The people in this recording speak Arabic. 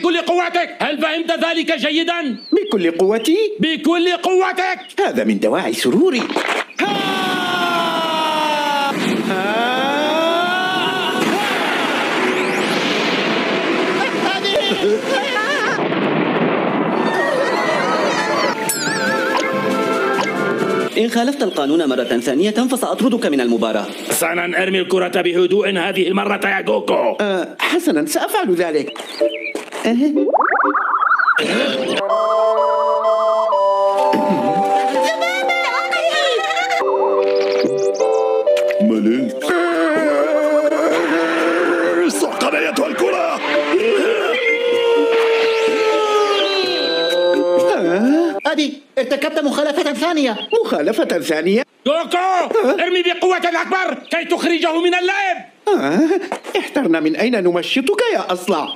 بكل قوتك. هل فهمت ذلك جيدا؟ بكل قوتي؟ بكل قوتك. هذا من دواعي سروري. إن خالفت القانون مرة ثانية فسأطردك من المباراة. حسنا، ارمي الكرة بهدوء هذه المرة يا جوكو. حسنا، سأفعل ذلك. مليك، سحقا أيتها الكرة. أبي، ارتكبت مخالفة ثانية. مخالفة ثانية؟ جوكو، ارمي بقوة أكبر كي تخرجه من اللعب. احترنا من أين نمشطك يا أصلع.